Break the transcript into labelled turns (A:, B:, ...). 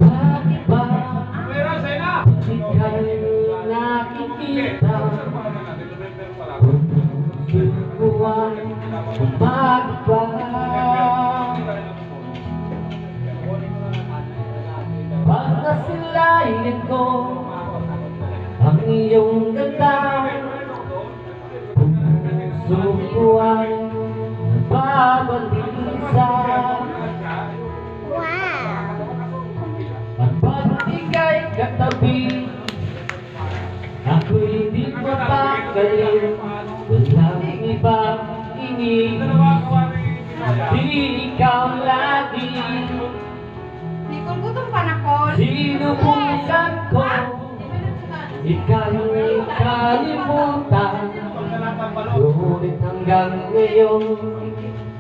A: Bakit ba ika'y nakikita? Subuan magba. Pag nasilayan ko ang iyong ganda, subuan babalisa. At pag ika'y katabi, ako'y di mapakalit. Walang ibang iniisip, di ikaw lagi. Sinubukan ko ika'y kalimutan, ngunit hanggang ngayon